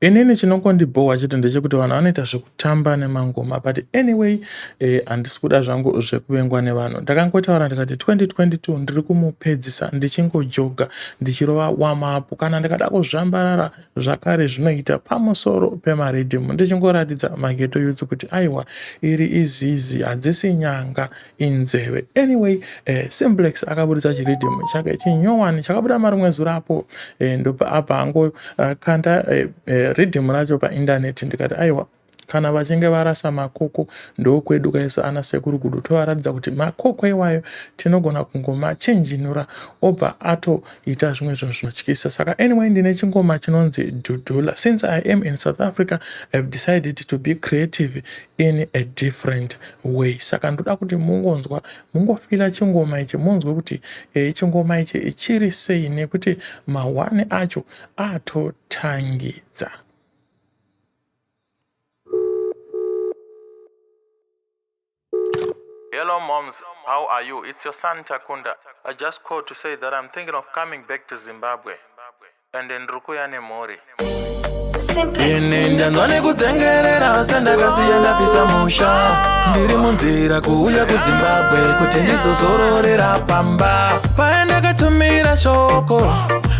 Inini chinongondibhowa chete ndechekuti vanhu vanoita zvekutamba nemangoma, but anyway handisi kuda zvangu zvekuvengwa nevanhu. Ndakangotaura ndikati 2022 ndiri kumupedzisa ndichingojoga ndichirova warm-up kana ndikada kuzvambarara zvakare zvinoita pamusoro pemaridhimu ndichingoratidza mageto youth kuti aiwa iri izizi hadzisi nyanga inzeve. Anyway Simplex akaburitsa chiridhimu chake chinyowani chakabuda marimwe zurapo ndopa apa angokanda ridhimu racho paindaneti ndikati aiwa kana vachinge varasa makoko ndokwedu kaisa ana sekuru kudu tovaratidza kuti makoko iwayo tinogona kungomachinjinura obva atoita zvimwe zvinhu zvinotyisa. Saka anyway ndine chingoma chinonzi Dudula. Since I am in South Africa, I've decided to be creative in a different way. Saka ndoda kuti mungonzwa mungofila chingoma ichi munzwe kuti chingoma ichi chiri sei nekuti mahwane acho atotangidza. Hello moms, how are you? It's your son Takunda. I just called to say that I'm thinking of coming back to Zimbabwe. And then Rukuya Nemori. Ndanzwane kudzengerera sandakasiya ndapisa musha ndiri munzira kuuya kuZimbabwe kuti ndizozororera pamba paendakatumira shoko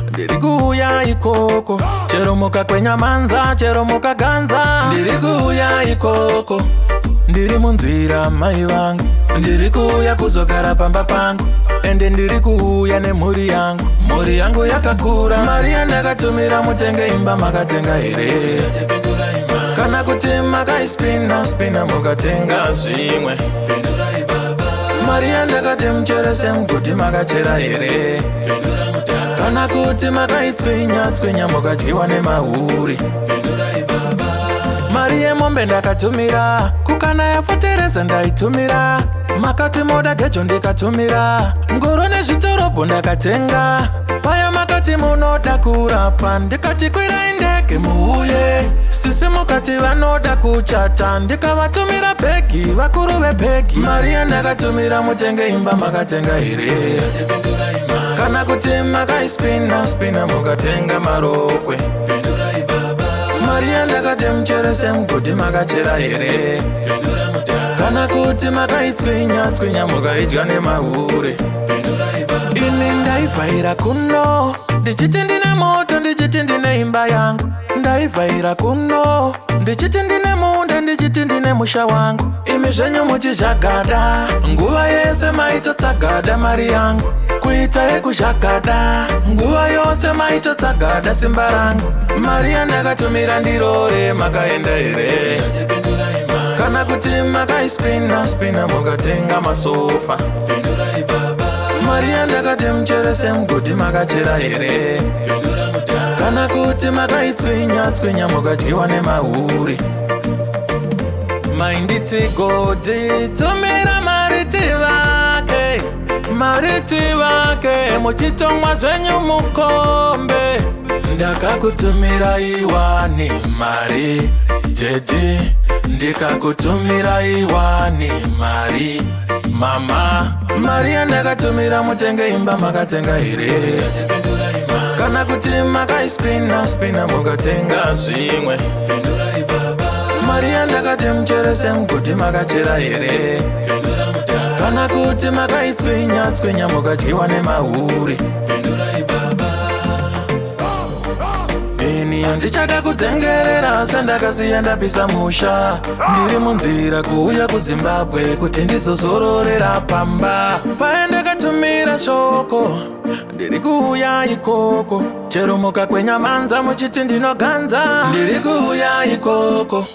ndiri kuuya ikoko chero mukakwenya manza chero mukaganza ndiri kuuya ikoko ndiri munzira mai vangu ndiri kuuya kuzogara pamba pangu ende ndiri kuuya nemhuri yangu yakakura mari yandakatumira mutenge imba makatenga here kana kuti makaispina mukatenga zvimwe mari yandakati mucherese mugodi makachera here kana kuti makaiswinya mukadyiwa nemahuri mari yemombe ndakatumira kukana yapotereza ndaitumira makati moda gejo ndikatumira ngoro nezvitorobho ndakatenga paya makati munoda kurapa ndikati kwirai ndege muuye sisi mukati vanoda kuchata ndikavatumira bhegi vakuru vebhegi mari yandakatumira mutenge imba makatenga here kana kuti makaispina mukatenga marokwe mari yandakati mucherese mugodi makachera here kana kuti makaiswinya mukaidya nemahuri ini ndaivhaira kuno ndichiti ndine moto ndichiti ndine imba yangu ndaivhaira kuno ndichiti ndine munda ndichiti ndine musha wangu imi zvenyu muchizvagada nguva yese maitotsagada mari yangu kuita yekuzvagada nguva yose maitotsagada simba rangu mari yandakatumira ndirore makaenda here kana kuti makaispina mukatenga masofa mari yandakati mucherese mugodi makachera here kana kuti makaiswinya mukadyiwa nemahuri mainditi godi tumira mariti vake muchitomwa zvenyu mukombe ndakakutumira iwani mari jeji ndikakutumira iwani mari mama mari yandakatumira mutenge imba makatenga here kana kuti makaispina mukatenga zvimwe mari yandakati mucherese mugodi makachera here kana kuti makaiswinya mukadyiwa nemahuri ini handichada kudzengerera sandakasiya ndapisa musha ndiri munzira kuuya kuZimbabwe kuti ndizozororera pamba paendakatumira shoko ndiri kuuya ikoko chero mukakwenya manza muchiti ndinoganza ndiri kuuya ikoko